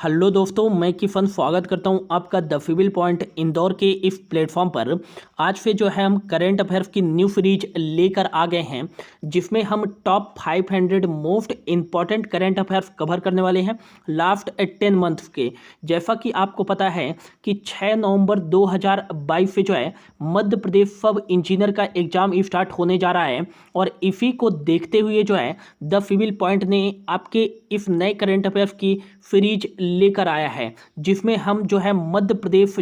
Hello दोस्तों, मैं किफ़न स्वागत करता हूं आपका द फिविल पॉइंट इंदौर के इस प्लेटफॉर्म पर। आज से जो है हम करंट अफेयर्स की न्यू सीरीज लेकर आ गए हैं, जिसमें हम top 500 most important current affairs cover करने वाले हैं लास्ट 10 मंथ्स के। जैसा कि आपको पता है कि 6 नवंबर 2022 से जो है मध्य प्रदेश सब इंजीनियर का एग्जाम स्टार्ट होने जा रहा है, और इसी को देखते हुए जो है द सिविल पॉइंट ने आपके इस नए करंट अफेयर्स की सीरीज लेकर आया है, जिसमें हम जो है Madhya Pradesh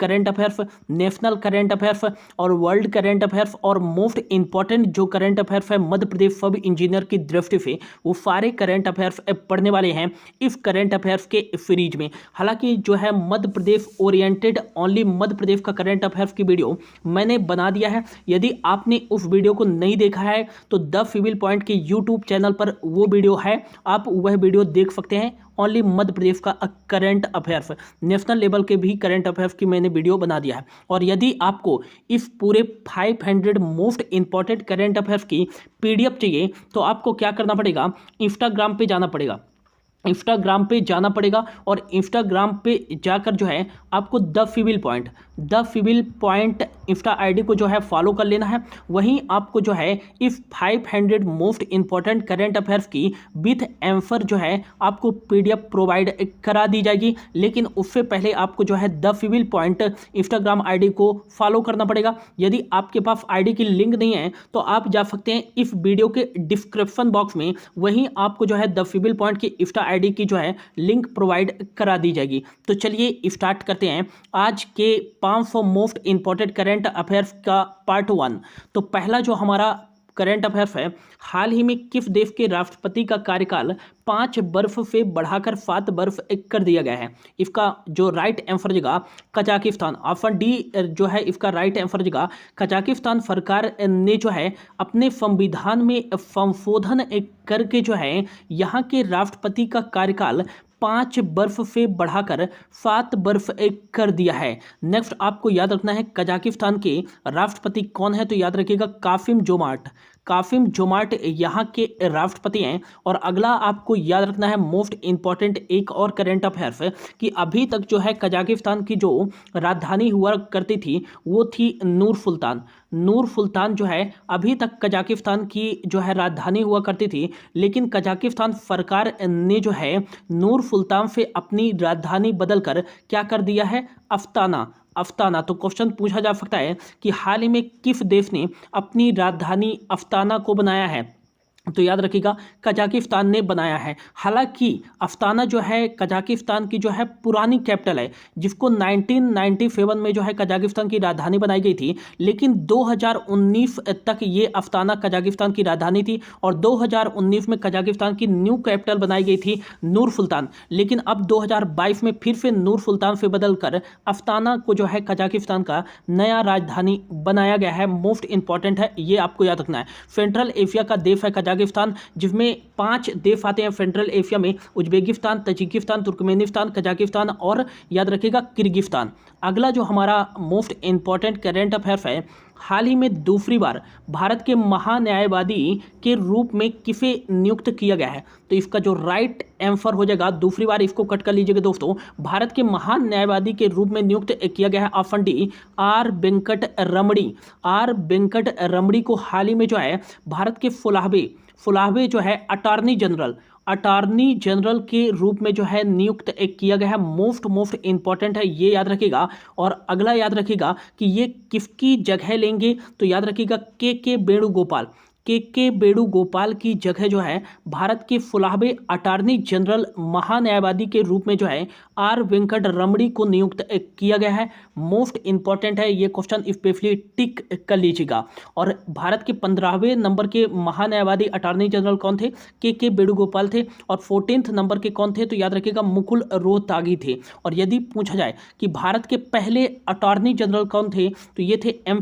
current affairs, national current affairs और वर्ल्ड करंट अफेयर्स और मोस्ट इंपॉर्टेंट जो करंट अफेयर्स है मध्य प्रदेश सब इंजीनियर की दृष्टि से, वो सारे करंट अफेयर्स पढ़ने वाले हैं इस करंट अफेयर्स के सीरीज में। हालांकि जो है मध्य प्रदेश ओरिएंटेड ओनली मध्य प्रदेश का करंट अफेयर्स की वीडियो मैंने बना दिया है। यदि आपने उस वीडियो को नहीं देखा है तो द सिविल पॉइंट के यूट्यूब चैनल पर वो वीडियो है, आप वह वीडियो देख सकते हैं। ओनली मध्य प्रदेश का करंट अफेयर्स, नेशनल लेवल के भी करंट अफेयर्स की मैंने वीडियो बना दिया है। और यदि आपको इस पूरे 500 मोस्ट इंपॉर्टेंट करंट अफेयर्स की पीडीएफ चाहिए तो आपको क्या करना पड़ेगा, इंस्टाग्राम पे जाना पड़ेगा। इंस्टाग्राम पे जाना पड़ेगा और इंस्टाग्राम पे जाकर जो है आपको the Civil Point insta ID को जो है फॉलो कर लेना है। वहीं आपको जो है इस 500 मोस्ट इंपॉर्टेंट करंट अफेयर्स की विथ आंसर जो है आपको पीडीएफ प्रोवाइड करा दी जाएगी, लेकिन उससे पहले आपको जो है the Civil Point Instagram ID को फॉलो करना पड़ेगा। यदि आपके पास आईडी की लिंक नहीं है तो आप जा सकते हैं इस वीडियो के डिस्क्रिप्शन बॉक्स में, वहीं आपको जो है द सिविल पॉइंट की इंस्टा आईडी की जो है लिंक प्रोवाइड करा दी जाएगी। तो चलिए स्टार्ट करते हैं आज के 500 मोस्ट इंपॉर्टेंट करंट अफेयर्स का पार्ट 1। तो पहला जो हमारा करंट अफेयर्स है, हाल ही में किस देश के राष्ट्रपति का कार्यकाल 5 वर्ष से बढ़ाकर 7 वर्ष कर दिया गया है? इसका जो राइट आंसर जगह कजाकिस्तान, ऑप्शन डी जो है इसका राइट आंसर जगह कजाकिस्तान। सरकार ने जो है अपने संविधान में संशोधन करके जो है यहाँ के राष्ट्रपति का कार्यकाल 5 वर्ष से बढ़ाकर 7 वर्ष कर दिया है। नेक्स्ट आपको याद रखना है कजाकिस्तान के राष्ट्रपति कौन है, तो याद रखिएगा कासिम जोमार्ट यहाँ के राष्ट्रपति हैं। और अगला आपको याद रखना है मोस्ट इंपॉर्टेंट एक और करंट अफेयर्स कि अभी तक जो है कजाकिस्तान की जो राजधानी हुआ करती थी वो थी नूर सुल्तान जो है अभी तक कजाकिस्तान की जो है राजधानी हुआ करती थी, लेकिन कजाकिस्तान सरकार ने जो है नूर सुल्तान से अपनी राजधानी बदलकर क्या कर दिया है, अफ्ताना। तो क्वेश्चन पूछा जा सकता है कि हाल ही में किस देश ने अपनी राजधानी अफ्ताना को बनाया है, तो याद रखिएगा कजाकिस्तान ने बनाया है। हालांकि अफ्ताना जो है कजाकिस्तान की जो है पुरानी कैपिटल है, जिसको 1997 में जो है कजाकिस्तान की राजधानी बनाई गई थी, लेकिन 2019 तक ये अफ्ताना कजाकिस्तान की राजधानी थी और 2019 में कजाकिस्तान की न्यू कैपिटल बनाई गई थी नूर सुल्तान। लेकिन अब 2022 में फिर से नूर सुल्तान से बदलकर अफ्ताना को जो है कजाकिस्तान का नया राजधानी बनाया गया है। मोस्ट इंपॉर्टेंट है, ये आपको याद रखना है। सेंट्रल एशिया का देश है कजाकिस्तान, जिसमें 5 देश आते हैं सेंट्रल एशिया में, उज्बेकिस्तान, तजिकिस्तान, तुर्कमेनिस्तान, कजाकिस्तान और याद रखिएगा किर्गिस्तान। अगला जो हमारा मोस्ट इंपॉर्टेंट करंट अफेयर्स है, हाल ही में दूसरी बार भारत के महान्यायवादी के रूप में किसे नियुक्त किया गया है, तो इसका जो राइट आंसर हो जाएगा, दूसरी बार इसको कट कर लीजिएगा दोस्तों, भारत के महान न्यायवादी के रूप में नियुक्त किया गया है ऑप्शन डी आर वेंकट रमणी को हाल ही में जो है भारत के फुलाहबे जो है अटॉर्नी जनरल के रूप में जो है नियुक्त किया गया है। मोस्ट इंपॉर्टेंट है, ये याद रखिएगा। और अगला याद रखिएगा कि ये किसकी जगह लेंगे, तो याद रखिएगा के वेणुगोपाल की जगह जो है भारत के फुलाहबे अटॉर्नी जनरल महान्यायवादी के रूप में जो है आर वेंकट रमणी को नियुक्त किया गया है। मोस्ट इंपॉर्टेंट है, ये क्वेश्चन स्पेशली टिक कर लीजिएगा। और भारत के 15वें नंबर के महान्यायवादी अटॉर्नी जनरल कौन थे, के वेणुगोपाल थे। और 14th नंबर के कौन थे, तो याद रखिएगा मुकुल रोहतागी थे। और यदि पूछा जाए कि भारत के पहले अटॉर्नी जनरल कौन थे, तो ये थे एम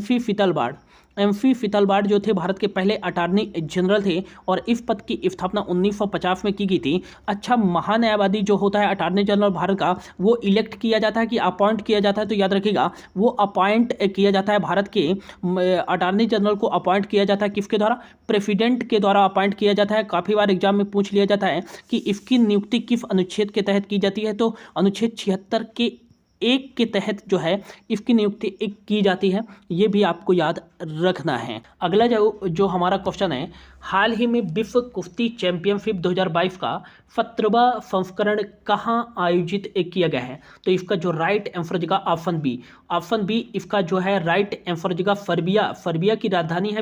एम्फी फितलबार्ड जो थे भारत के पहले अटॉर्नी जनरल थे और इस पद की स्थापना 1950 में की गई थी। अच्छा, महान्यायवादी जो होता है अटॉर्नी जनरल भारत का, वो इलेक्ट किया जाता है कि अपॉइंट किया जाता है? तो याद रखिएगा वो अपॉइंट किया जाता है। भारत के अटॉर्नी जनरल को अपॉइंट किया जाता है किसके द्वारा? प्रेसिडेंट के द्वारा अपॉइंट किया जाता है। काफ़ी बार एग्जाम में पूछ लिया जाता है कि इसकी नियुक्ति किस अनुच्छेद के तहत की जाती है? तो अनुच्छेद 76 के 1 के तहत जो है इसकी नियुक्ति की जाती है। ये भी आपको याद रखना है। अगला जो हमारा क्वेश्चन है, हाल ही में विश्व कुश्ती चैंपियनशिप 2022 का 17वां संस्करण कहाँ आयोजित किया गया है? तो इसका जो राइट आंसर होगा ऑप्शन बी इसका जो है राइट आंसर होगा सर्बिया की राजधानी है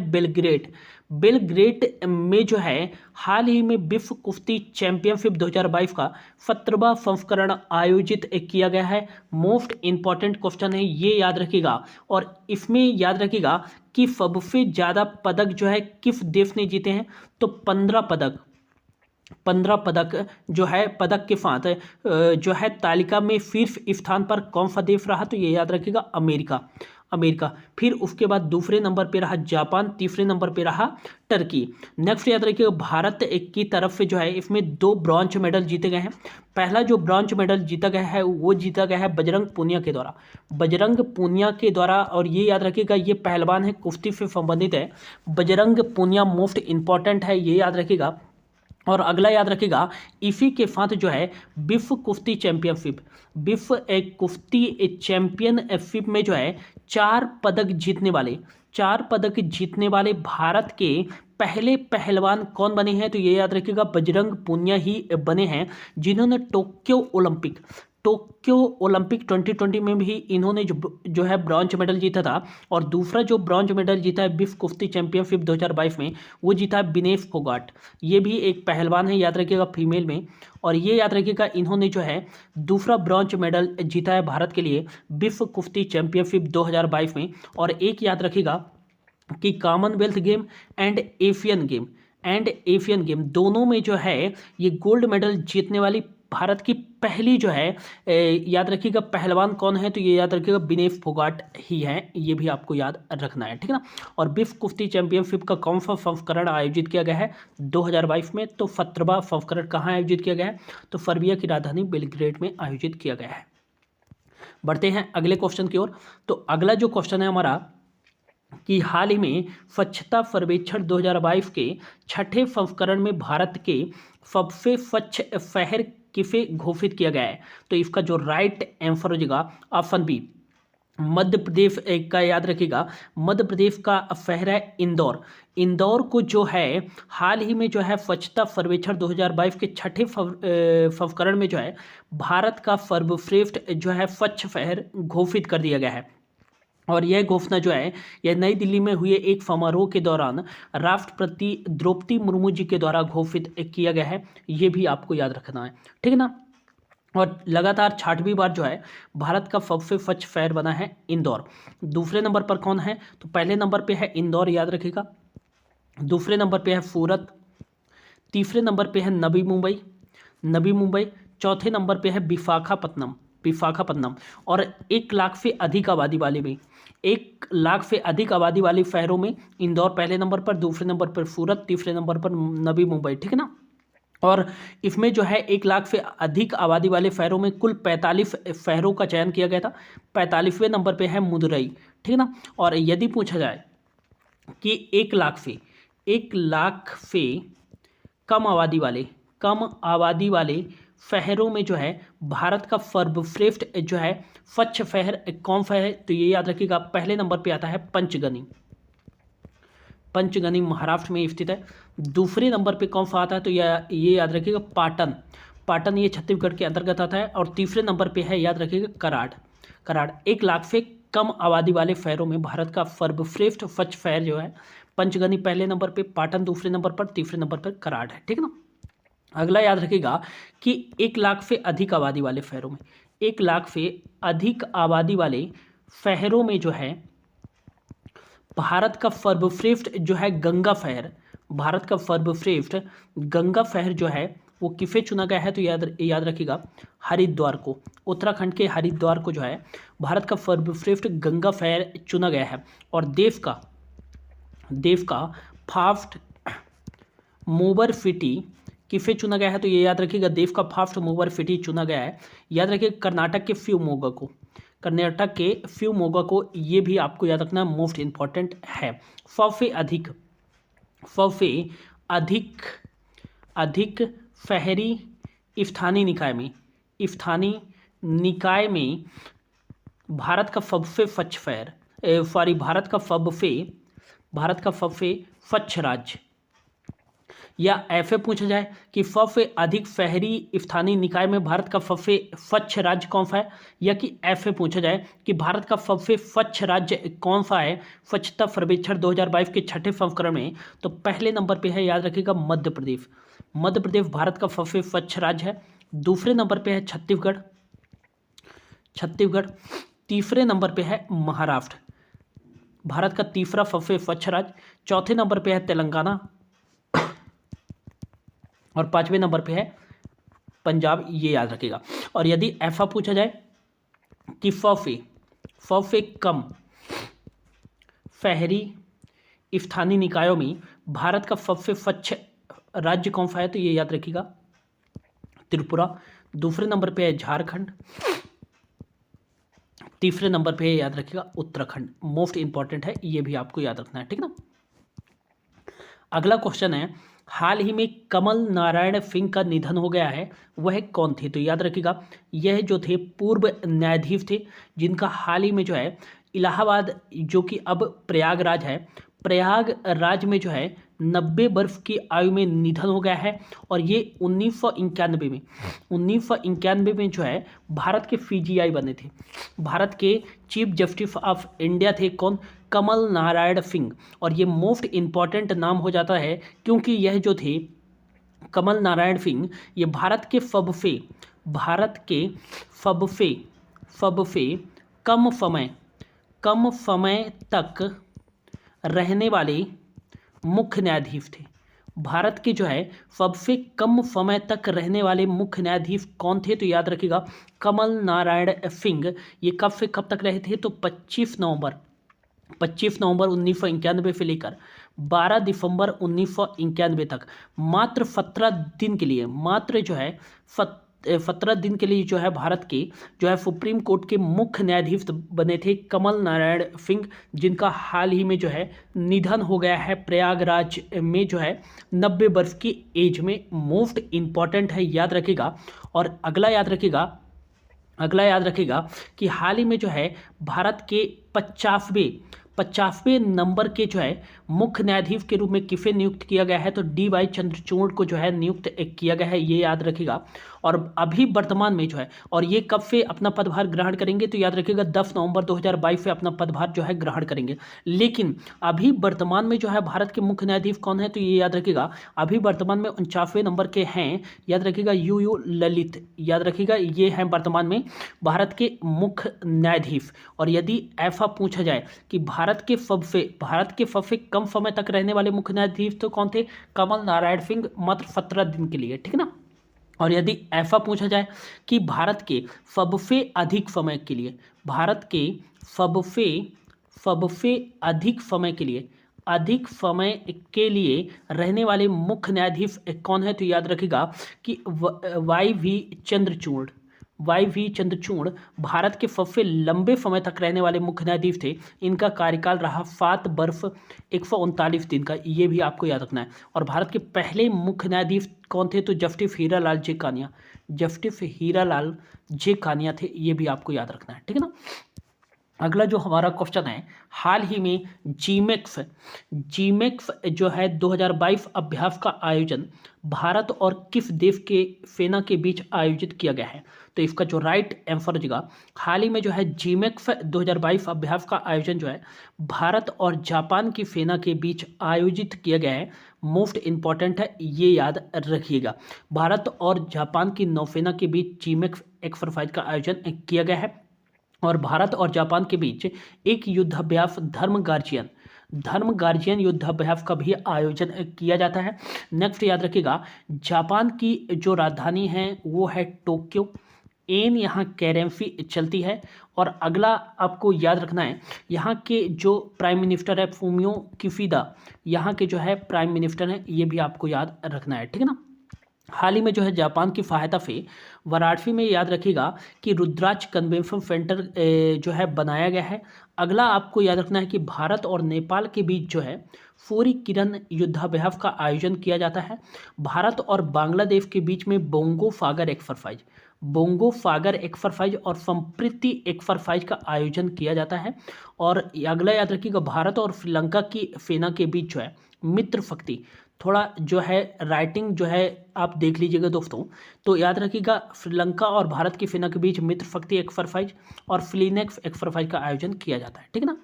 बेलग्रेड में जो है हाल ही में विश्व कुश्ती चैंपियनशिप 2022 का 17वां संस्करण आयोजित किया गया है। मोस्ट इंपॉर्टेंट क्वेश्चन है, ये याद रखिएगा। और इसमें याद रखिएगा कि सबसे ज़्यादा पदक जो है किस देश ने जीते हैं? तो 15 पदक जो है पदक के साथ जो है तालिका में शीर्ष स्थान पर कौन सा देश रहा? तो ये याद रखिएगा अमेरिका। फिर उसके बाद दूसरे नंबर पे रहा जापान, तीसरे नंबर पे रहा टर्की। नेक्स्ट याद रखिएगा भारत की तरफ से जो है इसमें 2 ब्रॉन्ज मेडल जीते गए हैं। पहला जो ब्रॉन्ज मेडल जीता गया है वो जीता गया है बजरंग पूनिया के द्वारा। और ये याद रखिएगा ये पहलवान है, कुश्ती से संबंधित है। बजरंग पूनिया मोस्ट इंपॉर्टेंट है, ये याद रखिएगा। और अगला याद रखिएगा इसी के साथ जो है विश्व कुश्ती चैंपियनशिप में जो है 4 पदक जीतने वाले भारत के पहले पहलवान कौन बने हैं? तो ये याद रखिएगा बजरंग पूनिया ही बने हैं, जिन्होंने टोक्यो ओलंपिक 2020 में भी इन्होंने जो है ब्रॉन्ज मेडल जीता था। और दूसरा जो ब्रॉन्ज मेडल जीता है विश्व कुश्ती चैंपियनशिप 2022 में, वो जीता है विनेश फोगाट। ये भी एक पहलवान है, याद रखिएगा फीमेल में। और ये याद रखिएगा इन्होंने जो है दूसरा ब्रॉन्ज मेडल जीता है भारत के लिए विश्व कुश्ती चैंपियनशिप 2022 में। और एक याद रखिएगा कि Commonwealth game and Asian game दोनों में जो है ये गोल्ड मेडल जीतने वाली भारत की पहली जो है याद रखिएगा पहलवान कौन है? तो ये याद रखिएगा विनेश फोगाट ही है, ये भी आपको याद रखना है, ठीक है ना। और विश्व कुश्ती चैंपियनशिप का कौन सा संस्करण आयोजित किया गया है 2022 में? तो 17वां संस्करण कहाँ आयोजित किया गया है? तो सर्बिया की राजधानी बेलग्रेड में आयोजित किया गया है। बढ़ते हैं अगले क्वेश्चन की ओर। तो अगला जो क्वेश्चन है हमारा कि हाल ही में स्वच्छता सर्वेक्षण 2022 के 6ठे संस्करण में भारत के सबसे स्वच्छ शहर किसे घोषित किया गया है? तो इसका जो राइट आंसर हो जाएगा ऑप्शन बी मध्य प्रदेश का। याद रखिएगा मध्य प्रदेश का शहर है इंदौर को जो है हाल ही में जो है स्वच्छता सर्वेक्षण 2022 के 6ठे संस्करण में जो है भारत का सर्वश्रेष्ठ जो है स्वच्छ शहर घोषित कर दिया गया है। और यह घोषणा जो है यह नई दिल्ली में हुए एक समारोह के दौरान राष्ट्रपति द्रौपदी मुर्मू जी के द्वारा घोषित किया गया है। ये भी आपको याद रखना है, ठीक है ना। और लगातार 6वीं बार जो है भारत का सबसे स्वच्छ शहर बना है इंदौर। दूसरे नंबर पर कौन है? तो पहले नंबर पे है इंदौर, याद रखिएगा। दूसरे नंबर पे है सूरत। तीसरे नंबर पे है नवी मुंबई। चौथे नंबर पे है विशाखापत्तनम। और 1 लाख से अधिक आबादी वाले शहरों में इंदौर पहले नंबर पर, दूसरे नंबर पर सूरत, तीसरे नंबर पर नवी मुंबई, ठीक है ना। और इसमें जो है 1 लाख से अधिक आबादी वाले शहरों में कुल 45 शहरों का चयन किया गया था। 45वें नंबर पे है मदुरई, ठीक है ना। और यदि पूछा जाए कि 1 लाख से कम आबादी वाले शहरों में जो है भारत का सर्वश्रेष्ठ जो है स्वच्छ शहर कौन सा है? तो ये याद रखिएगा पहले नंबर पे आता है पंचगनी महाराष्ट्र में स्थित है। दूसरे नंबर पे कौन सा आता है? तो ये याद रखिएगा पाटन ये छत्तीसगढ़ के अंतर्गत आता है। और तीसरे नंबर पे है, याद रखिएगा, कराड़। 1 लाख से कम आबादी वाले शहरों में भारत का सर्वश्रेष्ठ स्वच्छ शहर जो है पंचगनी पहले नंबर पे, पाटन दूसरे नंबर पर, तीसरे नंबर पर कराड़ है, ठीक है ना। अगला याद रखिएगा कि 1 लाख से अधिक आबादी वाले शहरों में, 1 लाख से अधिक आबादी वाले शहरों में जो है भारत का सर्वश्रेष्ठ जो है गंगा शहर जो है वो किसे चुना गया है? तो याद रखिएगा हरिद्वार को। उत्तराखंड के हरिद्वार को जो है भारत का सर्वश्रेष्ठ गंगा शहर चुना गया है। और देश का देश का फास्ट मूवर सिटी किसे चुना गया है? तो ये याद रखिएगा, देश का फास्ट मूवर सिटी चुना गया है। याद रखिए कर्नाटक के शिवमोगा को, कर्नाटक के शिवमोगा को, ये भी आपको याद रखना मोस्ट इंपॉर्टेंट है। सबसे अधिक शहरी स्थानीय निकाय में भारत का सबसे स्वच्छ शहर, भारत का सबसे स्वच्छ राज्य, या ऐसे पूछा जाए कि सबसे अधिक शहरी स्थानीय निकाय में भारत का सबसे स्वच्छ राज्य कौन सा है, या कि ऐसे पूछा जाए कि भारत का सबसे स्वच्छ राज्य कौन सा है स्वच्छता सर्वेक्षण 2022 के छठे संस्करण में, तो पहले नंबर पे है, याद रखिएगा, मध्य प्रदेश। मध्य प्रदेश भारत का सबसे स्वच्छ राज्य है। दूसरे नंबर पे है छत्तीसगढ़। तीसरे नंबर पे है महाराष्ट्र, भारत का तीसरा सबसे स्वच्छ राज्य। चौथे नंबर पे है तेलंगाना और पांचवें नंबर पे है पंजाब, ये याद रखिएगा। और यदि ऐसा पूछा जाए कि सबसे कम शहरी स्थानीय निकायों में भारत का सबसे स्वच्छ राज्य कौन सा है, तो ये याद रखिएगा त्रिपुरा। दूसरे नंबर पे है झारखंड। तीसरे नंबर पे है, याद रखिएगा, उत्तराखंड। मोस्ट इंपॉर्टेंट है, ये भी आपको याद रखना है, ठीक ना। अगला क्वेश्चन है, हाल ही में कमल नारायण सिंह का निधन हो गया है, वह कौन थे? तो याद रखिएगा, यह जो थे पूर्व न्यायाधीश थे, जिनका हाल ही में जो है इलाहाबाद, जो कि अब प्रयागराज है, प्रयागराज में जो है 90 वर्ष की आयु में निधन हो गया है। और ये 1991 में जो है भारत के सीजीआई बने थे। भारत के चीफ जस्टिस ऑफ इंडिया थे कौन? कमल नारायण सिंह। और ये मोस्ट इम्पॉर्टेंट नाम हो जाता है क्योंकि यह जो थे कमल नारायण सिंह, ये भारत के सबसे कम समय तक रहने वाले मुख्य न्यायाधीश थे। भारत के जो है सबसे कम समय तक रहने वाले मुख्य न्यायाधीश कौन थे? तो याद रखिएगा कमल नारायण सिंह। ये कब से कब तक रहे थे? तो 25 नवंबर 1991 से लेकर 12 दिसंबर 1991 तक मात्र 17 दिन के लिए, मात्र जो है 17 दिन के लिए जो है भारत के जो है सुप्रीम कोर्ट के मुख्य न्यायाधीश बने थे कमल नारायण सिंह, जिनका हाल ही में जो है निधन हो गया है प्रयागराज में जो है 90 वर्ष की एज में। मोस्ट इम्पॉर्टेंट है, याद रखिएगा। और अगला याद रखिएगा कि हाल ही में जो है भारत के 50वें नंबर के जो है मुख्य न्यायाधीश के रूप में किसे नियुक्त किया गया है? तो डी.वाई. चंद्रचूड़ को जो है नियुक्त किया गया है, ये याद रखिएगा। और अभी वर्तमान में जो है, और ये कब से अपना पदभार ग्रहण करेंगे? तो याद रखिएगा 10 नवंबर 2022 से अपना पदभार जो है ग्रहण करेंगे। लेकिन अभी वर्तमान में जो है भारत के मुख्य न्यायाधीश कौन है? तो ये याद रखिएगा अभी वर्तमान में 49वें नंबर के हैं, याद रखिएगा यू ललित, याद रखिएगा ये हैं वर्तमान में भारत के मुख्य न्यायाधीश। और यदि ऐसा पूछा जाए कि भारत के सबसे कम समय तक रहने वाले मुख्य न्यायाधीश तो कौन थे? कमल नारायण सिंह, मात्र 17 दिन के लिए, ठीक ना। और यदि ऐसा पूछा जाए कि भारत के सबसे अधिक समय के लिए, भारत के सबसे अधिक समय के लिए रहने वाले मुख्य न्यायाधीश कौन है? तो याद रखिएगा कि वाई वी चंद्रचूड़ भारत के सबसे लंबे समय तक रहने वाले मुख्य न्यायाधीश थे। इनका कार्यकाल रहा 7 वर्ष 139 दिन का, ये भी आपको याद रखना है। और भारत के पहले मुख्य न्यायाधीश कौन थे? तो जस्टिस हीरालाल जे कानिया थे, ये भी आपको याद रखना है, ठीक है ना। अगला जो हमारा क्वेश्चन है, हाल ही में जीमेक्स जो है 2022 अभ्यास का आयोजन भारत और किस देश के सेना के बीच आयोजित किया गया है? तो इसका जो राइट आंसर हो जाएगा, हाल ही में जो है जीमेक्स 2022 अभ्यास का आयोजन जो है भारत और जापान की सेना के बीच आयोजित किया गया है। मोस्ट इम्पॉर्टेंट है, ये याद रखिएगा। भारत और जापान की नौसेना के बीच जीमेक्स एक्सरसाइज का आयोजन किया गया है। और भारत और जापान के बीच एक युद्धाभ्यास धर्म गार्जियन युद्धाभ्यास का भी आयोजन किया जाता है। नेक्स्ट याद रखिएगा, जापान की जो राजधानी है वो है टोक्यो। एन यहाँ कैरेंफी चलती है। और अगला आपको याद रखना है, यहाँ के जो प्राइम मिनिस्टर है फूमियो किशिदा, यहाँ के जो है प्राइम मिनिस्टर हैं, ये भी आपको याद रखना है, ठीक है ना। हाल ही में जो है जापान की सहायता से वाराणसी में याद रखिएगा कि रुद्राक्ष कन्वेंशन सेंटर जो है बनाया गया है। अगला आपको याद रखना है कि भारत और नेपाल के बीच जो है सूर्य किरण युद्धाभ्यास का आयोजन किया जाता है। भारत और बांग्लादेश के बीच में बोंगो सागर एक्सरसाइज और संप्रीति एक्सरसाइज का आयोजन किया जाता है। और अगला याद रखिएगा, भारत और श्रीलंका की सेना के बीच जो है मित्र शक्ति, थोड़ा जो है राइटिंग जो है आप देख लीजिएगा दोस्तों, तो याद रखिएगा श्रीलंका और भारत की सेना के बीच मित्र शक्ति एक्सरसाइज और फ्लीनेक्स एक्सरसाइज का आयोजन किया जाता है, ठीक है ना।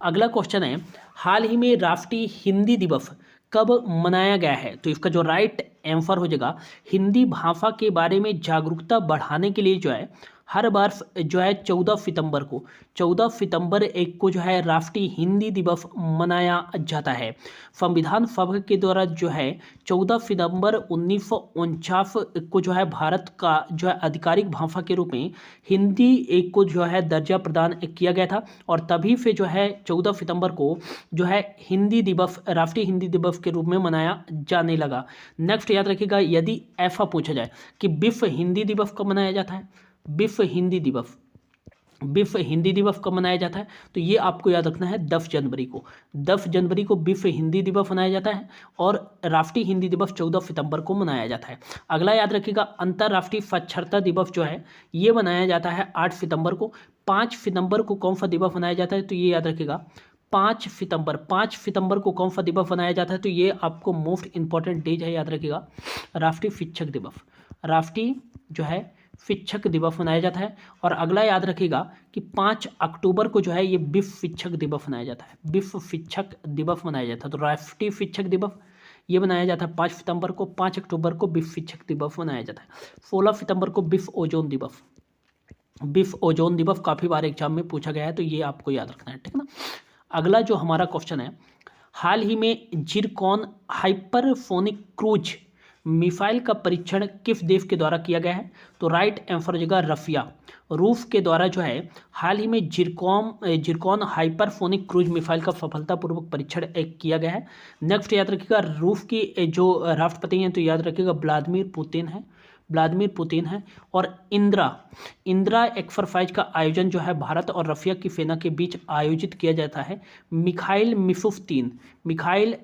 अगला क्वेश्चन है, हाल ही में राष्ट्रीय हिंदी दिवस कब मनाया गया है? तो इसका जो राइट आंसर हो जाएगा, हिंदी भाषा के बारे में जागरूकता बढ़ाने के लिए जो है हर बार जो है 14 सितंबर एक को जो है राष्ट्रीय हिंदी दिवस मनाया जाता है। संविधान सभा के द्वारा जो है 14 सितंबर 1949 को जो है भारत का जो है आधिकारिक भाषा के रूप में हिंदी एक को जो है दर्जा प्रदान किया गया था। और तभी से जो है 14 सितंबर को जो है हिंदी दिवस राष्ट्रीय हिंदी दिवस के रूप में मनाया जाने लगा। नेक्स्ट याद रखिएगा, यदि ऐसा पूछा जाए कि विश्व हिंदी दिवस कब मनाया जाता है, विश्व हिंदी दिवस कब मनाया जाता है, तो ये आपको याद रखना है 10 जनवरी को विश्व हिंदी दिवस मनाया जाता है। और राष्ट्रीय हिंदी दिवस 14 सितंबर को मनाया जाता है। अगला याद रखिएगा, अंतर्राष्ट्रीय साक्षरता दिवस जो है ये मनाया जाता है 8 सितंबर को। 5 सितंबर को कौन सा दिवस मनाया जाता है, तो ये याद रखिएगा 5 सितंबर को कौन सा दिवस मनाया जाता है, तो ये आपको मोस्ट इंपॉर्टेंट डेज है, याद रखिएगा राष्ट्रीय शिक्षक दिवस मनाया जाता है। और अगला याद रखिएगा कि 5 अक्टूबर को जो है ये विश्व शिक्षक दिवस मनाया जाता है, तो राष्ट्रीय शिक्षक दिवस ये मनाया जाता है 5 सितंबर को। 5 अक्टूबर को विश्व शिक्षक दिवस मनाया जाता है। 16 सितंबर को विश्व ओजोन दिवस काफ़ी बार एग्जाम में पूछा गया है, तो ये आपको याद रखना है, ठीक है ना। अगला जो हमारा क्वेश्चन है, हाल ही में जिरकॉन हाइपरसोनिक क्रूज मिसाइल का परीक्षण किस देश के द्वारा किया गया है, तो राइट आंसर हो जाएगा रशिया। रूस के द्वारा जो है हाल ही में जिरकॉन हाइपरसोनिक क्रूज मिसाइल का सफलतापूर्वक परीक्षण किया गया है। नेक्स्ट याद रखिएगा, रूस की जो राष्ट्रपति हैं तो याद रखिएगा व्लादिमीर पुतिन है। और इंदिरा एक्सरसाइज का आयोजन जो है भारत और रशिया की सेना के बीच आयोजित किया जाता है। मिखाइल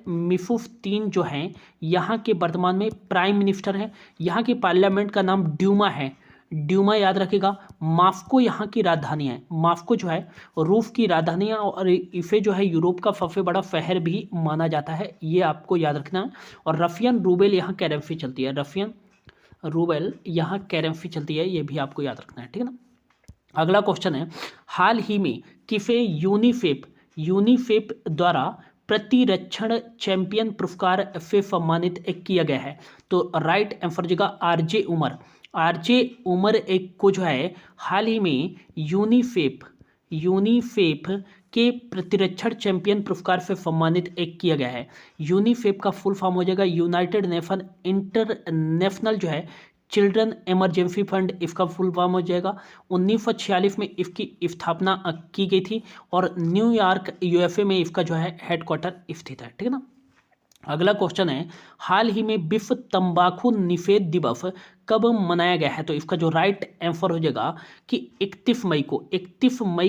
मिशुस्तिन जो हैं यहाँ के वर्तमान में प्राइम मिनिस्टर हैं। यहाँ की पार्लियामेंट का नाम ड्यूमा याद रखेगा। मॉस्को यहाँ की राजधानी है, मॉस्को जो है रूस की राजधानी है और इसे जो है यूरोप का सबसे बड़ा शहर भी माना जाता है, ये आपको याद रखना है। और रशियन रूबेल यहाँ करेंसी चलती है, ये भी आपको याद रखना है, ठीक है ना। अगला क्वेश्चन है, हाल ही में किसे यूनिसेफ द्वारा प्रतिरक्षण चैंपियन पुरस्कार से सम्मानित किया गया है, तो राइट आंसर जगह आरजे उमर एक को जो है हाल ही में यूनिसेफ के प्रतिरक्षण चैंपियन पुरस्कार से सम्मानित किया गया है। यूनिसेफ का फुल फॉर्म हो जाएगा यूनाइटेड नेशन इंटरनेशनल जो है चिल्ड्रन इमरजेंसी फंड, इसका फुल फॉर्म हो जाएगा। 1946 में इसकी स्थापना की गई थी और न्यूयॉर्क यूएसए में इसका जो है हेडक्वार्टर स्थित है, ठीक है ना। अगला क्वेश्चन है, हाल ही में विश्व तंबाकू निषेध दिवस कब मनाया गया है, तो इसका जो राइट आंसर हो जाएगा कि 31 मई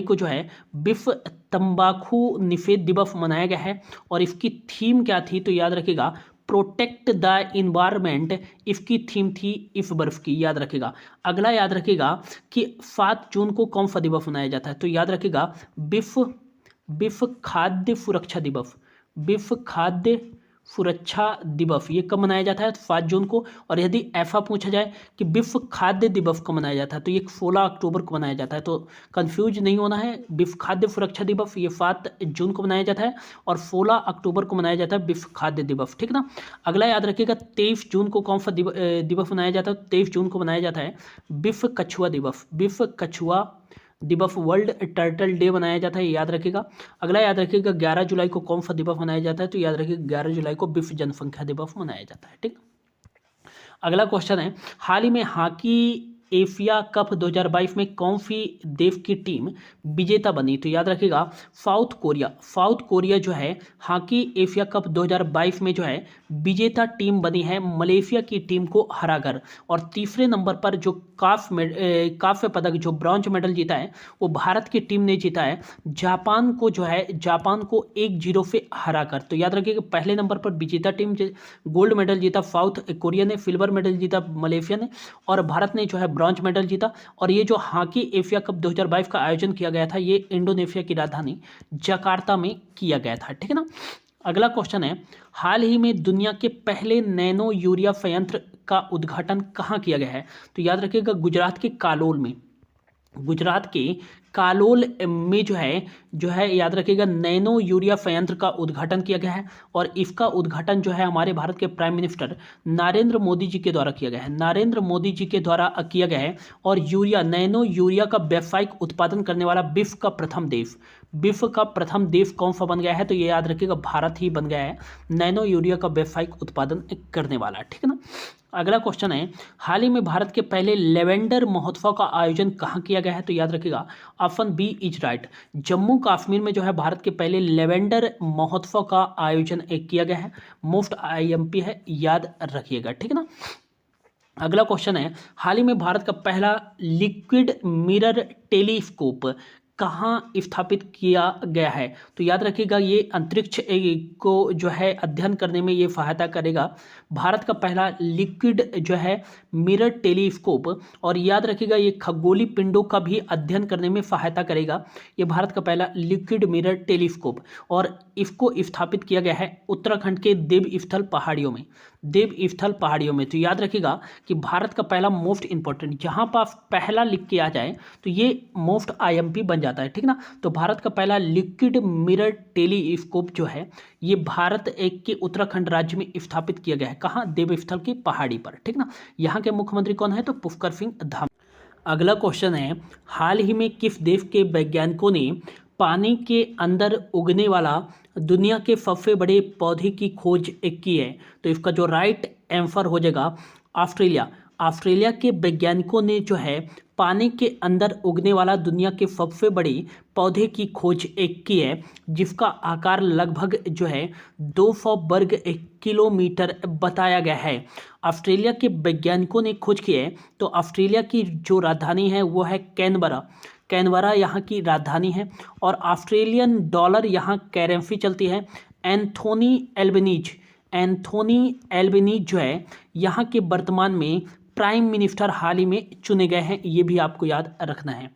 को जो है विश्व तंबाकू निषेध दिवस मनाया गया है। और इसकी थीम क्या थी, तो याद रखिएगा प्रोटेक्ट द इन्वायरमेंट, इसकी थीम थी इस वर्ष की, याद रखिएगा। अगला याद रखिएगा कि 7 जून को कौन सा दिवस मनाया जाता है, तो याद रखिएगा विश्व खाद्य सुरक्षा दिवस ये कब मनाया जाता है, 7 जून को। और यदि ऐसा पूछा जाए कि विश्व खाद्य दिवस कब मनाया जाता है, तो ये 16 अक्टूबर को मनाया जाता है, तो कंफ्यूज नहीं होना है। विश्व खाद्य सुरक्षा दिवस ये 7 जून को मनाया जाता है और 16 अक्टूबर को मनाया जाता है विश्व खाद्य दिवस, ठीक ना। अगला याद रखिएगा 23 जून को कौन सा दिवस मनाया जाता है, 23 जून को मनाया जाता है विश्व कछुआ दिवस, वर्ल्ड टर्टल डे मनाया जाता है, याद रखिएगा। अगला याद रखिएगा 11 जुलाई को कौन सा दिवस मनाया जाता है, तो याद रखिएगा 11 जुलाई को विश्व जनसंख्या दिवस मनाया जाता है, ठीक। अगला क्वेश्चन है, हाल ही में हॉकी एशिया कप 2022 में कौन सी देश की टीम विजेता बनी? तो याद रखिएगा साउथ कोरिया। साउथ कोरिया जो है हॉकी एशिया कप 2022 में जो है विजेता टीम बनी है मलेशिया की टीम को हराकर। और तीसरे नंबर पर जो कांस्य पदक जो ब्रॉन्ज मेडल जीता है वो भारत की टीम ने जीता है जापान को, जो है जापान को 1-0 से हराकर। तो याद रखिएगा पहले नंबर पर विजेता टीम गोल्ड मेडल जीता साउथ कोरिया ने, सिल्वर मेडल जीता मलेशिया ने, और भारत ने जो है ब्रॉन्ज मेडल जीता। और ये जो हॉकी एशिया कप 2022 का आयोजन किया गया था ये इंडोनेशिया की राजधानी जकार्ता में किया गया था। ठीक है ना। अगला क्वेश्चन है, हाल ही में दुनिया के पहले नैनो यूरिया संयंत्र का उद्घाटन कहाँ किया गया है? तो याद रखिएगा गुजरात के कालोल में। गुजरात के कालोल में जो है याद रखिएगा नैनो यूरिया संयंत्र का उद्घाटन किया गया है। और इसका उद्घाटन जो है हमारे भारत के प्राइम मिनिस्टर नरेंद्र मोदी जी के द्वारा किया गया है। नरेंद्र मोदी जी के द्वारा किया गया है। और नैनो यूरिया का व्यावसायिक उत्पादन करने वाला विश्व का प्रथम देश कौन सा बन गया है? तो ये याद रखिएगा भारत ही बन गया है नैनो यूरिया का व्यावसायिक उत्पादन करने वाला। ठीक है ना। अगला क्वेश्चन है, हाल ही में भारत के पहले लेवेंडर महोत्सव का आयोजन कहाँ किया गया है? तो याद रखिएगा option B is right. Jammu Kashmir में जो है भारत के पहले लेवेंडर महोत्सव का आयोजन किया गया है। मोस्ट आईएमपी है, याद रखिएगा। ठीक है ना। अगला क्वेश्चन है, हाल ही में भारत का पहला लिक्विड मिरर टेलीस्कोप कहाँ स्थापित किया गया है? तो याद रखिएगा ये अंतरिक्ष को जो है अध्ययन करने में ये सहायता करेगा। भारत का पहला लिक्विड जो है मिरर टेलीस्कोप, और याद रखिएगा ये खगोलीय पिंडों का भी अध्ययन करने में सहायता करेगा। ये भारत का पहला लिक्विड मिरर टेलीस्कोप, और इसको स्थापित किया गया है उत्तराखंड के देवस्थल पहाड़ियों में। तो याद रखिएगा कि भारत का पहला मोस्ट इंपॉर्टेंट, जहां पर पहला लिख के आ जाए तो ये मोस्ट आईएमपी बन जाता है। ठीक ना। तो भारत का पहला लिक्विड मिरर टेलीस्कोप जो है ये भारत के उत्तराखंड राज्य में स्थापित किया गया है। कहाँ? देवस्थल की पहाड़ी पर। ठीक ना। यहाँ के मुख्यमंत्री कौन है? तो पुष्कर सिंह धामी। अगला क्वेश्चन है, हाल ही में किस देश के वैज्ञानिकों ने पानी के अंदर उगने वाला दुनिया के सबसे बड़े पौधे की खोज की है? तो इसका जो राइट आंसर हो जाएगा ऑस्ट्रेलिया। ऑस्ट्रेलिया के वैज्ञानिकों ने जो है पानी के अंदर उगने वाला दुनिया के सबसे बड़े पौधे की खोज की है, जिसका आकार लगभग जो है 200 वर्ग किलोमीटर बताया गया है। ऑस्ट्रेलिया के वैज्ञानिकों ने खोज की है। तो ऑस्ट्रेलिया की जो राजधानी है वो है कैनबरा यहाँ की राजधानी है। और ऑस्ट्रेलियन डॉलर यहाँ करेंसी चलती है। एंथोनी एल्बनीज जो है यहाँ के वर्तमान में प्राइम मिनिस्टर हाल ही में चुने गए हैं, ये भी आपको याद रखना है।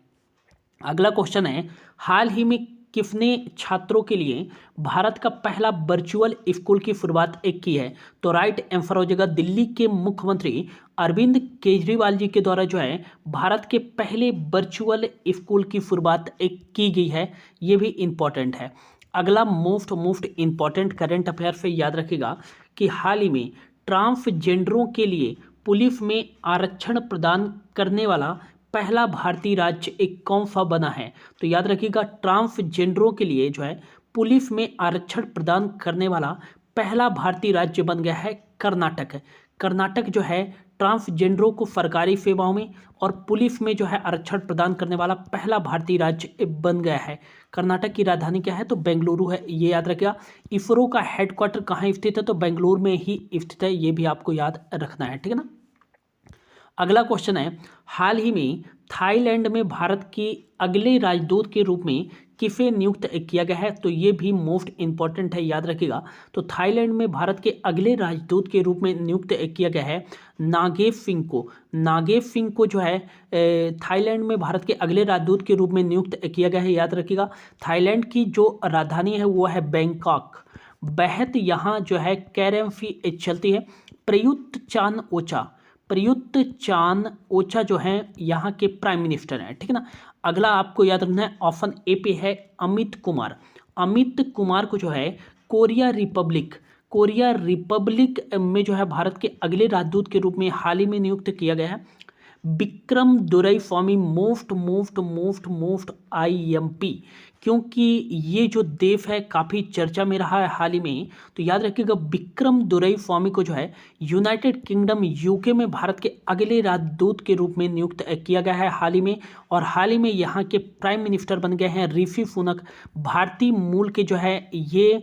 अगला क्वेश्चन है, हाल ही में किसने छात्रों के लिए भारत का पहला वर्चुअल स्कूल की शुरुआत की है? तो राइट आंसर हो जाएगा दिल्ली के मुख्यमंत्री अरविंद केजरीवाल जी के द्वारा जो है भारत के पहले वर्चुअल स्कूल की शुरुआत की गई है। ये भी इम्पोर्टेंट है। अगला मोस्ट इम्पॉर्टेंट करंट अफेयर से याद रखिएगा कि हाल ही में ट्रांसजेंडरों के लिए पुलिस में आरक्षण प्रदान करने वाला पहला भारतीय राज्य कौन सा बना है? तो याद रखिएगा ट्रांसजेंडरों के लिए जो है पुलिस में आरक्षण प्रदान करने वाला पहला भारतीय राज्य बन गया है कर्नाटक। कर्नाटक जो है ट्रांसजेंडरों को सरकारी सेवाओं में और पुलिस में जो है आरक्षण प्रदान करने वाला पहला भारतीय राज्य बन गया है। कर्नाटक की राजधानी क्या है? तो बेंगलुरु है, ये याद रखिएगा। इसरो का हेडक्वार्टर कहाँ स्थित है? तो बेंगलुरु में ही स्थित है, ये भी आपको याद रखना है। ठीक है ना। अगला क्वेश्चन है, हाल ही में थाईलैंड में भारत के अगले राजदूत के रूप में किसे नियुक्त किया गया है? तो ये भी मोस्ट इंपॉर्टेंट है, याद रखिएगा। तो थाईलैंड में भारत के अगले राजदूत के रूप में नियुक्त किया गया है नागेश सिंह को जो है थाईलैंड में भारत के अगले राजदूत के रूप में नियुक्त किया गया है, याद रखिएगा। थाईलैंड की जो राजधानी है वो है बैंकॉक। बेहद यहाँ जो है करेंसी चलती है। प्रयुक्त चान ओचा जो है यहाँ के प्राइम मिनिस्टर हैं। ठीक है ना। अगला आपको याद रखना है, ऑप्शन ए पे है अमित कुमार को जो है कोरिया रिपब्लिक में जो है भारत के अगले राजदूत के रूप में हाल ही में नियुक्त किया गया है। विक्रम दोरईस्वामी मोस्ट आईएमपी क्योंकि ये जो देश है काफ़ी चर्चा में रहा है हाल ही में। तो याद रखिएगा विक्रम दोरईस्वामी को जो है यूनाइटेड किंगडम यूके में भारत के अगले राजदूत के रूप में नियुक्त किया गया है हाल ही में। और हाल ही में यहाँ के प्राइम मिनिस्टर बन गए हैं ऋषि सुनक, भारतीय मूल के जो है ये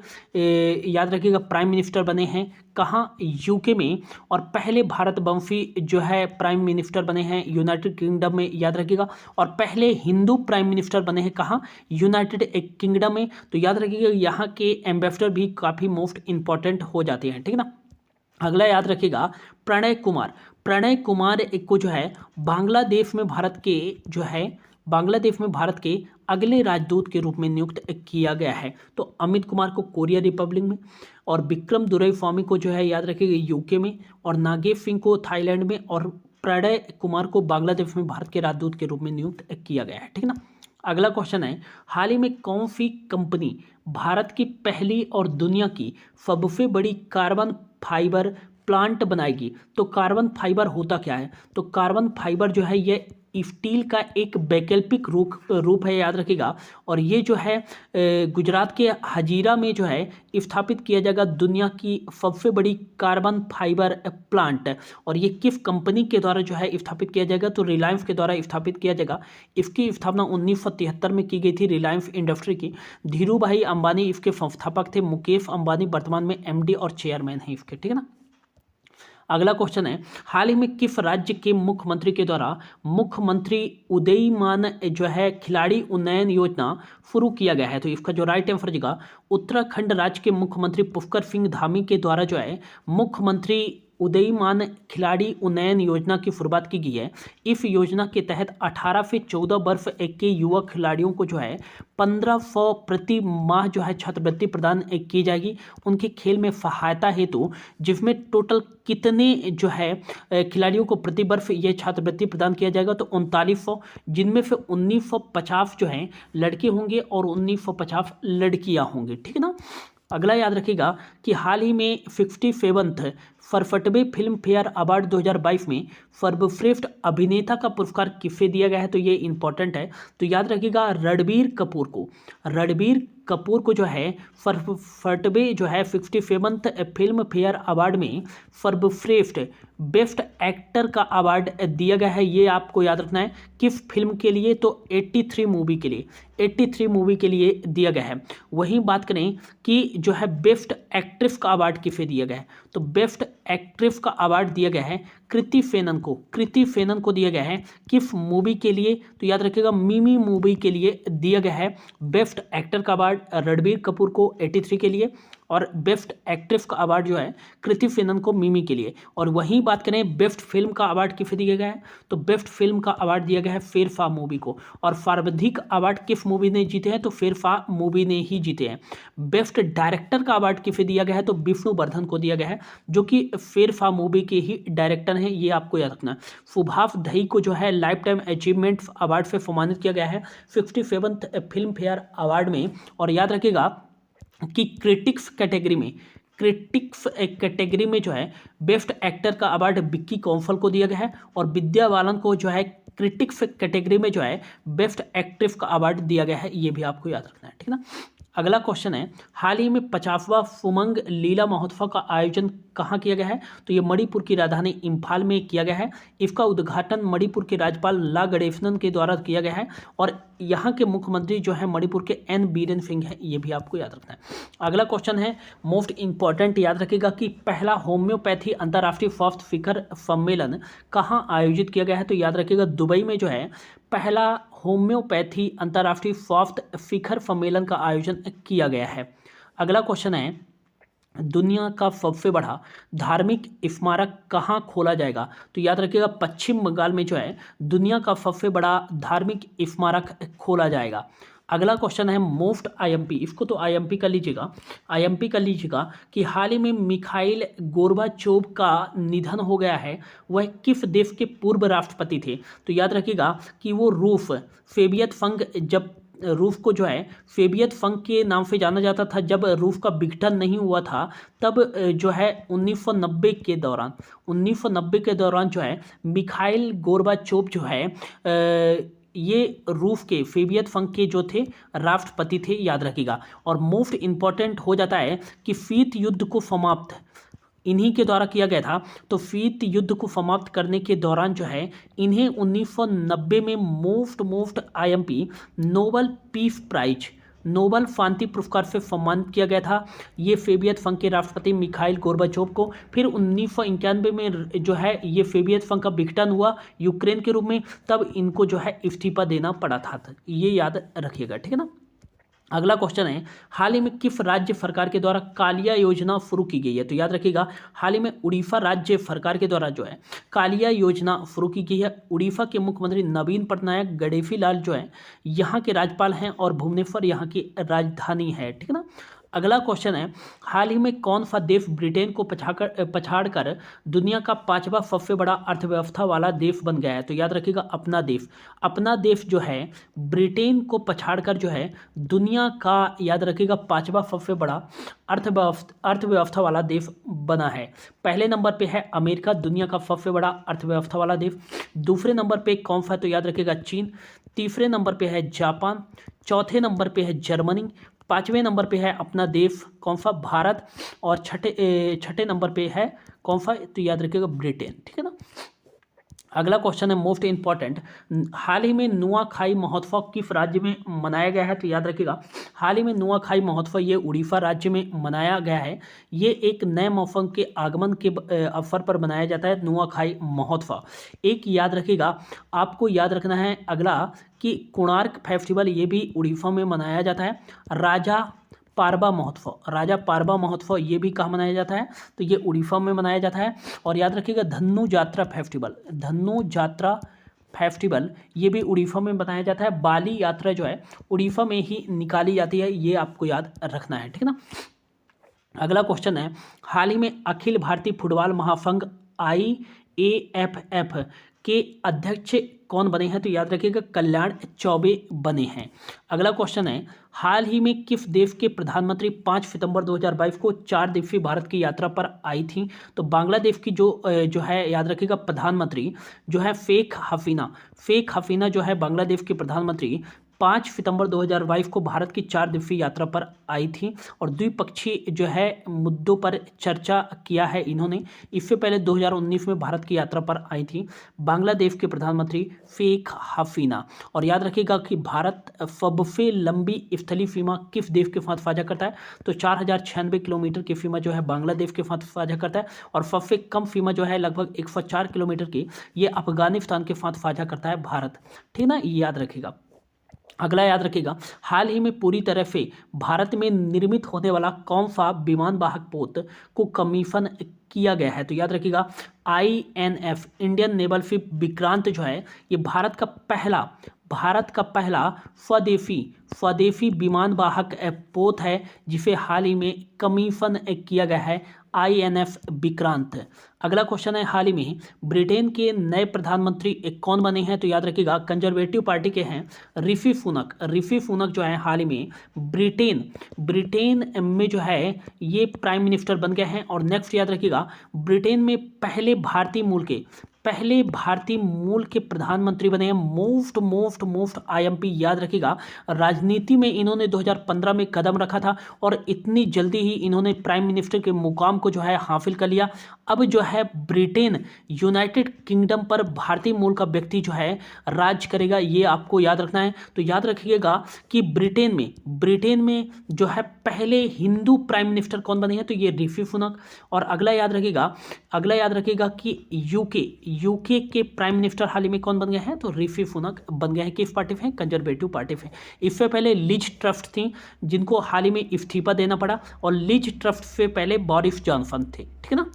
याद रखिएगा प्राइम मिनिस्टर बने हैं कहाँ, यूके में। और पहले भारतवंशी जो है प्राइम मिनिस्टर बने हैं यूनाइटेड किंगडम में, याद रखिएगा। और पहले हिंदू प्राइम मिनिस्टर बने हैं कहाँ, यूनाइटेड किंगडम में। तो याद रखिएगा यहाँ के एम्बेसडर भी काफ़ी मोस्ट इंपॉर्टेंट हो जाते हैं, ठीक है ना। अगला याद रखिएगा प्रणय कुमार। प्रणय कुमार एक को जो है बांग्लादेश में भारत के अगले राजदूत के रूप में नियुक्त किया गया है। तो अमित कुमार को कोरिया रिपब्लिक में, और विक्रम दोरईस्वामी को जो है याद रखिएगा यूके में, और नागेश सिंह को थाईलैंड में, और प्रणय कुमार को बांग्लादेश में भारत के राजदूत के रूप में नियुक्त किया गया है, ठीक ना। अगला क्वेश्चन है हाल ही में कौन सी कंपनी भारत की पहली और दुनिया की सबसे बड़ी कार्बन फाइबर प्लांट बनाएगी। तो कार्बन फाइबर होता क्या है, तो कार्बन फाइबर जो है ये स्टील का एक वैकल्पिक रूप है, याद रखिएगा। और ये जो है गुजरात के हजीरा में जो है स्थापित किया जाएगा दुनिया की सबसे बड़ी कार्बन फाइबर प्लांट। और ये किस कंपनी के द्वारा जो है स्थापित किया जाएगा, तो रिलायंस के द्वारा स्थापित किया जाएगा। इसकी स्थापना 1973 में की गई थी रिलायंस इंडस्ट्री की। धीरू भाई अंबानी इसके संस्थापक थे, मुकेश अंबानी वर्तमान में MD और चेयरमैन हैं इसके, ठीक है ना। अगला क्वेश्चन है हाल ही में किस राज्य के मुख्यमंत्री के द्वारा मुख्यमंत्री उदयीमान जो है खिलाड़ी उन्नयन योजना शुरू किया गया है। तो इसका जो राइट आंसर होगा उत्तराखंड राज्य के मुख्यमंत्री पुष्कर सिंह धामी के द्वारा जो है मुख्यमंत्री उदयीमान खिलाड़ी उन्नयन योजना की शुरुआत की गई है। इस योजना के तहत 18 से 14 वर्ष के युवा खिलाड़ियों को जो है 1500 प्रति माह जो है छात्रवृत्ति प्रदान की जाएगी उनके खेल में सहायता हेतु, जिसमें टोटल कितने जो है खिलाड़ियों को प्रति वर्ष ये छात्रवृत्ति प्रदान किया जाएगा, तो 3900, जिनमें से 1950 जो है लड़के होंगे और 1950 लड़कियां होंगी, ठीक है ना। अगला याद रखिएगा कि हाल ही में 57वें फरफटवे फिल्म फेयर अवार्ड 2022 में सर्वश्रेष्ठ अभिनेता का पुरस्कार किसे दिया गया है, तो ये इंपॉर्टेंट है। तो याद रखिएगा रणबीर कपूर को जो है फरफटवे जो है 57वें फिल्म फेयर अवार्ड में सर्वश्रेष्ठ बेस्ट एक्टर का अवार्ड दिया गया है। ये आपको याद रखना है किस फिल्म के लिए, तो 83 मूवी के लिए दिया गया है। वहीं बात करें कि जो है बेस्ट एक्ट्रेस का अवार्ड किसे दिया गया है, तो बेस्ट एक्ट्रेस का अवार्ड दिया गया है कृति सेनन को दिया गया है। किस मूवी के लिए, तो याद रखिएगा मिमी मूवी के लिए दिया गया है। बेस्ट एक्टर का अवार्ड रणबीर कपूर को 83 के लिए, और बेस्ट एक्ट्रेस का अवार्ड जो है कृति सेनन को मिमी के लिए। और वहीं बात करें बेस्ट फिल्म का अवार्ड किसे दिया गया है, तो बेस्ट फिल्म का अवार्ड दिया गया है शेरशाह मूवी को। और सर्वाधिक अवार्ड किस मूवी ने जीते हैं, तो शेरशाह मूवी ने ही जीते हैं। बेस्ट डायरेक्टर का अवार्ड किसे दिया गया है, तो विष्णुवर्धन को दिया गया है, जो कि शेरशाह मूवी के ही डायरेक्टर हैं, ये आपको याद रखना है। सुभाष दही को जो है लाइफ टाइम अचीवमेंट अवार्ड से सम्मानित किया गया है 57वें फिल्म फेयर अवार्ड में। और याद रखिएगा कि क्रिटिक्स कैटेगरी में जो है बेस्ट एक्टर का अवार्ड विक्की कौशल को दिया गया है, और विद्या बालन को जो है क्रिटिक्स कैटेगरी में जो है बेस्ट एक्ट्रेस का अवार्ड दिया गया है। ये भी आपको याद रखना है, ठीक है ना। अगला क्वेश्चन है हाल ही में 50वां सुमंग लीला महोत्सव का आयोजन कहाँ किया गया है, तो ये मणिपुर की राजधानी इम्फाल में किया गया है। इसका उद्घाटन मणिपुर के राज्यपाल ला गणेशनन के द्वारा किया गया है, और यहाँ के मुख्यमंत्री जो है मणिपुर के N बीरेन सिंह है, ये भी आपको याद रखना है। अगला क्वेश्चन है मोस्ट इंपॉर्टेंट, याद रखिएगा कि पहला होम्योपैथी अंतर्राष्ट्रीय स्वास्थ्य शिखर सम्मेलन कहाँ आयोजित किया गया है, तो याद रखिएगा दुबई में जो है पहला होम्योपैथी अंतर्राष्ट्रीय स्वास्थ्य शिखर सम्मेलन का आयोजन किया गया है। अगला क्वेश्चन है दुनिया का सबसे बड़ा धार्मिक स्मारक कहाँ खोला जाएगा, तो याद रखिएगा पश्चिम बंगाल में जो है दुनिया का सबसे बड़ा धार्मिक स्मारक खोला जाएगा। अगला क्वेश्चन है मोस्ट IMP, इसको तो IMP कर लीजिएगा कि हाल ही में मिखाइल गोर्बाचोव का निधन हो गया है। वह किस देश के पूर्व राष्ट्रपति थे, तो याद रखिएगा कि वो रूस सोवियत संघ, जब रूस को जो है सोवियत संघ के नाम से जाना जाता था, जब रूस का विघटन नहीं हुआ था, तब जो है 1990 के दौरान जो है मिखाइल गोर्बाचोव जो है ये रूस के सोवियत संघ के जो थे राष्ट्रपति थे, याद रखिएगा। और मोस्ट इंपॉर्टेंट हो जाता है कि शीत युद्ध को समाप्त इन्हीं के द्वारा किया गया था। तो शीत युद्ध को समाप्त करने के दौरान जो है इन्हें 1990 में most IMP Nobel peace prize, Nobel शांति पुरस्कार से सम्मानित किया गया था ये सोवियत संघ के राष्ट्रपति मिखाइल गोर्बाचोव को। फिर 1991 में जो है ये सोवियत संघ का विघटन हुआ यूक्रेन के रूप में, तब इनको जो है इस्तीफा देना पड़ा था। ये याद रखिएगा, ठीक है ना। अगला क्वेश्चन है, हाल ही में किस राज्य सरकार के द्वारा कालिया योजना शुरू की गई है? तो याद रखिएगा, हाल ही में उड़ीसा राज्य सरकार के द्वारा जो है कालिया योजना शुरू की गई है। उड़ीसा के मुख्यमंत्री नवीन पटनायक गणेशी लाल जो है यहाँ के राज्यपाल हैं और भुवनेश्वर यहाँ की राजधानी है, ठीक है ना। अगला क्वेश्चन है, हाल ही में कौन सा देश ब्रिटेन को पछाड़कर दुनिया का 5वां सबसे बड़ा अर्थव्यवस्था वाला देश बन गया है? तो याद रखिएगा, अपना देश। अपना देश जो है ब्रिटेन को पछाड़कर जो है दुनिया का, याद रखिएगा, 5वां सबसे बड़ा अर्थव्यवस्था वाला देश बना है। पहले नंबर पे है अमेरिका, दुनिया का सबसे बड़ा अर्थव्यवस्था वाला देश। दूसरे नंबर पे कौन सा है? तो याद रखिएगा चीन। तीसरे नंबर पे है जापान। चौथे नंबर पे है जर्मनी। पाँचवें नंबर पे है अपना देश कौन सा? भारत। और छठे नंबर पे है कौन सा? तो याद रखिएगा ब्रिटेन, ठीक है ना। अगला क्वेश्चन है मोस्ट इंपॉर्टेंट, हाल ही में नुआखाई महोत्सव किस राज्य में मनाया गया है? तो याद रखिएगा, हाल ही में नुआखाई महोत्सव ये उड़ीसा राज्य में मनाया गया है। ये एक नए मौसम के आगमन के अवसर पर मनाया जाता है नुआखाई महोत्सव। एक याद रखिएगा, आपको याद रखना है अगला कि कोणार्क फेस्टिवल ये भी उड़ीसा में मनाया जाता है। राजा पारबा महोत्सव ये भी कहाँ मनाया जाता है? तो ये उड़ीसा में मनाया जाता है। और याद रखिएगा धन्नु जात्रा फेस्टिवल ये भी उड़ीसा में मनाया जाता है। बाली यात्रा जो है उड़ीसा में ही निकाली जाती है, ये आपको याद रखना है, ठीक है ना। अगला क्वेश्चन है, हाल ही में अखिल भारतीय फुटबॉल महासंघ IAFF के अध्यक्ष कौन बने हैं? तो याद रखिएगा कल्याण चौबे बने हैं। अगला क्वेश्चन है, हाल ही में किस देश के प्रधानमंत्री 5 सितंबर 2022 को 4 दिवसीय भारत की यात्रा पर आई थी? तो बांग्लादेश की जो है याद रखिएगा प्रधानमंत्री जो है शेख हसीना जो है बांग्लादेश के प्रधानमंत्री 5 सितंबर 2022 को भारत की 4 दिवसीय यात्रा पर आई थी और द्विपक्षीय जो है मुद्दों पर चर्चा किया है इन्होंने। इससे पहले 2019 में भारत की यात्रा पर आई थी बांग्लादेश के प्रधानमंत्री शेख हसीना। और याद रखिएगा कि भारत सबसे लंबी स्थलीय सीमा किस देश के साथ साझा करता है? तो 4096 किलोमीटर की सीमा जो है बांग्लादेश के साथ साझा करता है और सबसे कम सीमा जो है लगभग 104 किलोमीटर की ये अफगानिस्तान के साथ साझा करता है भारत, ठीक ना, ये याद रखिएगा। अगला याद रखिएगा, हाल ही में पूरी तरह से भारत में निर्मित होने वाला कौन सा विमान वाहक पोत को कमीशन किया गया है? तो याद रखिएगा INF Indian naval ship Vikrant जो है ये भारत का पहला स्वदेशी विमान वाहक पोत है जिसे हाल ही में कमीशन किया गया है INF विक्रांत। अगला क्वेश्चन है, हाल ही में ब्रिटेन के नए प्रधानमंत्री कौन बने हैं? तो याद रखिएगा कंजर्वेटिव पार्टी के हैं ऋषि सुनक जो है हाल ही में ब्रिटेन में जो है ये प्राइम मिनिस्टर बन गए हैं। और नेक्स्ट याद रखिएगा, ब्रिटेन में पहले भारतीय मूल के प्रधानमंत्री बने हैं मोस्ट IMP, याद रखिएगा। राजनीति में इन्होंने 2015 में कदम रखा था और इतनी जल्दी ही इन्होंने प्राइम मिनिस्टर के मुकाम को जो है हासिल कर लिया। अब जो है ब्रिटेन यूनाइटेड किंगडम पर भारतीय मूल का व्यक्ति जो है राज करेगा, ये आपको याद रखना है। तो याद रखिएगा कि ब्रिटेन में जो है पहले हिंदू प्राइम मिनिस्टर कौन बने हैं? तो ये ऋषि सुनक। और अगला याद रखिएगा कि यूके के प्राइम मिनिस्टर हाल ही में कौन बन गए हैं? तो ऋषि सुनक बन गए हैं। किस पार्टी से? कंजर्वेटिव पार्टी से। इससे पहले लिज ट्रस्ट थी जिनको हाल ही में इस्तीफा देना पड़ा और लिज ट्रस्ट से पहले बोरिस जॉनसन थे, ठीक है ना।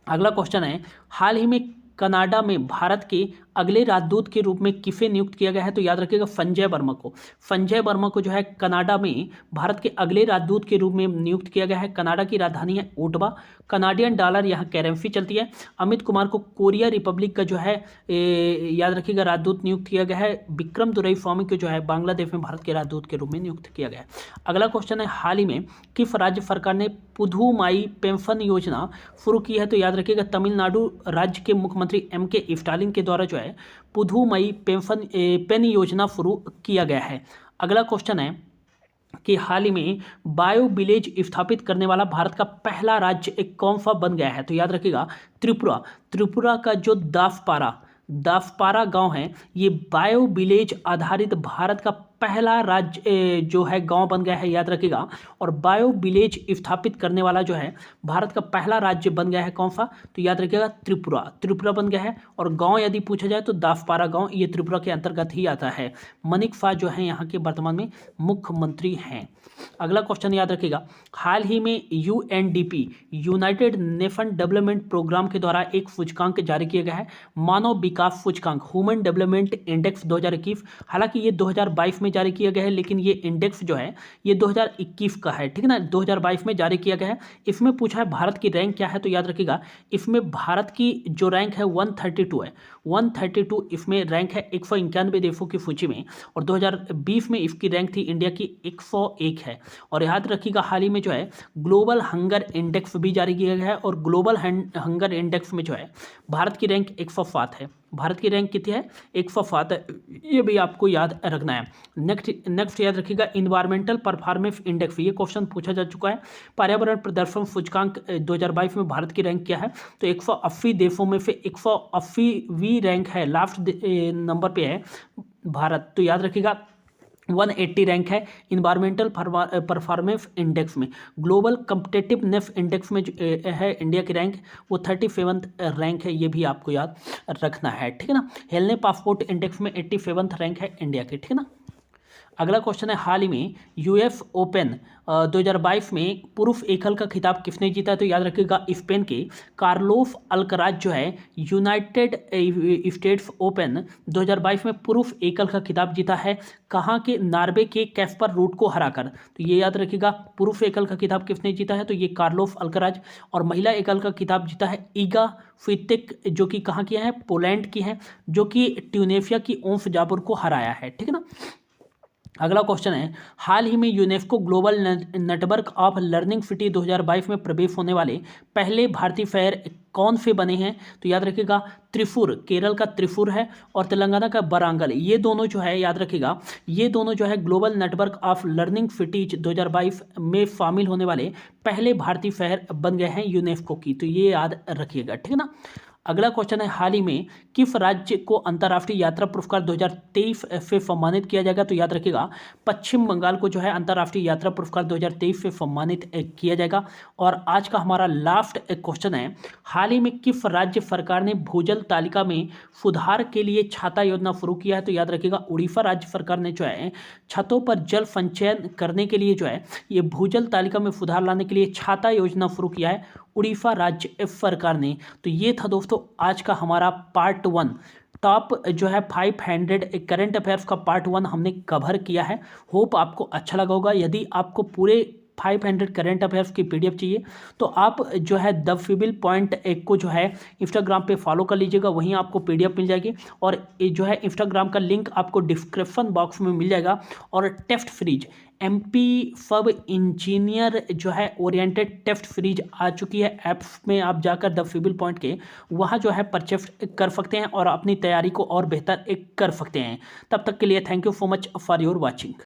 अगला क्वेश्चन है, हाल ही में कनाडा में भारत के अगले राजदूत के रूप में किसे नियुक्त किया गया है? तो याद रखिएगा संजय वर्मा को जो है कनाडा में भारत के अगले राजदूत के रूप में नियुक्त किया गया है। कनाडा की राजधानी है ओटावा। कनाडियन डॉलर यहाँ करेंसी चलती है। अमित कुमार को कोरिया रिपब्लिक का जो है याद रखिएगा राजदूत नियुक्त किया गया है। विक्रम दुरईस्वामी को जो है बांग्लादेश में भारत के राजदूत के रूप में नियुक्त किया गया है। अगला क्वेश्चन है, हाल ही में किस राज्य सरकार ने पुधुमाई पेंशन योजना शुरू की है? तो याद रखिएगा तमिलनाडु राज्य के मुख्यमंत्री MK स्टालिन के द्वारा जो है है पुधुमई पेन योजना शुरू किया गया है। अगला क्वेश्चन है कि हाल ही में बायो विलेज स्थापित करने वाला भारत का पहला राज्य एक कौन सा बन गया है? तो याद रखिएगा त्रिपुरा। त्रिपुरा का जो दासपारा गांव है, ये बायो विलेज आधारित भारत का पहला राज्य जो है गांव बन गया है, याद रखिएगा। और बायो विलेज स्थापित करने वाला जो है भारत का पहला राज्य बन गया है कौन सा? तो याद रखिएगा त्रिपुरा बन गया है। और गांव यदि पूछा जाए तो दासपारा गांव, ये त्रिपुरा के अंतर्गत ही आता है। मनिक शाह जो है यहाँ के वर्तमान में मुख्यमंत्री हैं। अगला क्वेश्चन याद रखिएगा, हाल ही में UNDP United Nation Development Programme के द्वारा एक सूचकांक जारी किया गया है, मानव विकास सूचकांक, ह्यूमन डेवलपमेंट इंडेक्स 2021। हालांकि ये 2022 में जारी किया गया है, लेकिन ये इंडेक्स जो है ये 2021 का है, ठीक है ना। 2022 में जारी किया गया है। इसमें पूछा है भारत की रैंक क्या है, तो याद रखिएगा इसमें भारत की जो रैंक है 132 है। 132 इसमें रैंक है 191 देशों की सूची में, और 2020 में इसकी रैंक थी इंडिया की 101 है। और याद रखिएगा हाल ही में जो है ग्लोबल हंगर इंडेक्स भी जारी किया गया है, और ग्लोबल हंगर इंडेक्स में जो है भारत की रैंक 107 है। भारत की रैंक कितनी है? 107 है। ये भी आपको याद रखना है। नेक्स्ट याद रखिएगा इन्वायरमेंटल परफॉर्मेंस इंडेक्स, ये क्वेश्चन पूछा जा चुका है। पर्यावरण प्रदर्शन सूचकांक 2022 में भारत की रैंक क्या है? तो 180 देशों में से 180वीं रैंक है, लास्ट नंबर पे है भारत। तो याद रखिएगा 180 रैंक है इन्वायरमेंटल परफॉर्मेंस इंडेक्स में। ग्लोबल कम्पिटिटिवनेस इंडेक्स में जो है इंडिया की रैंक वो 37th रैंक है, ये भी आपको याद रखना है, ठीक है ना। हेलने पासपोर्ट इंडेक्स में 87th रैंक है इंडिया की, ठीक है ना। अगला क्वेश्चन है, हाल ही में US ओपन 2022 में पुरुष एकल का खिताब किसने जीता है? तो याद रखिएगा स्पेन के कार्लोस अल्कराज जो है यूनाइटेड स्टेट्स ओपन 2022 में पुरुष एकल का खिताब जीता है। कहाँ के? नॉर्वे के कैस्पर रूड को हराकर। तो ये याद रखिएगा पुरुष एकल का खिताब किसने जीता है? तो ये कार्लोस अल्कराज। और महिला एकल का खिताब जीता है ईगा स्वितेक, जो कि कहाँ की है? पोलैंड की है, जो कि ट्यूनेशिया की ओम्स जाबुर को हराया है, ठीक है ना। अगला क्वेश्चन है, हाल ही में UNESCO global network of learning city 2022 में प्रवेश होने वाले पहले भारतीय शहर कौन से बने हैं? तो याद रखिएगा त्रिशूर, केरल का त्रिशूर है, और तेलंगाना का वारांगल। ये दोनों जो है याद रखिएगा, ये दोनों जो है global network of learning cities 2022 में शामिल होने वाले पहले भारतीय शहर बन गए हैं यूनेस्को की। तो ये याद रखिएगा, ठीक है ना। अगला क्वेश्चन है, हाल ही में किस राज्य को अंतर्राष्ट्रीय यात्रा पुरस्कार 2023 से सम्मानित किया जाएगा? तो याद रखिएगा पश्चिम बंगाल को जो है अंतर्राष्ट्रीय यात्रा पुरस्कार 2023 से सम्मानित किया जाएगा। और आज का हमारा लास्ट क्वेश्चन है, हाल ही में किस राज्य सरकार ने भूजल तालिका में सुधार के लिए छाता योजना शुरू किया है? तो याद रखिएगा उड़ीसा राज्य सरकार ने जो है छतों पर जल संचयन करने के लिए जो है ये भूजल तालिका में सुधार लाने के लिए छाता योजना शुरू किया है उड़ीसा राज्य सरकार ने। तो ये था दोस्तों आज का हमारा पार्ट 1, टॉप जो है 500 करंट अफेयर्स का पार्ट 1 हमने कवर किया है। होप आपको अच्छा लगा होगा। यदि आपको पूरे 500 करंट अफेयर्स की PDF चाहिए तो आप जो है द फिबिल पॉइंट एक को जो है इंस्टाग्राम पे फॉलो कर लीजिएगा, वहीं आपको PDF मिल जाएगी। और ये जो है इंस्टाग्राम का लिंक आपको डिस्क्रिप्शन बॉक्स में मिल जाएगा। और टेस्ट सीरीज MP सब इंजीनियर जो है ओरिएंटेड टेस्ट सीरीज आ चुकी है ऐप्स में, आप जाकर द फिबिल पॉइंट के वहाँ जो है परचेस कर सकते हैं और अपनी तैयारी को और बेहतर कर सकते हैं। तब तक के लिए thank you so much for your watching.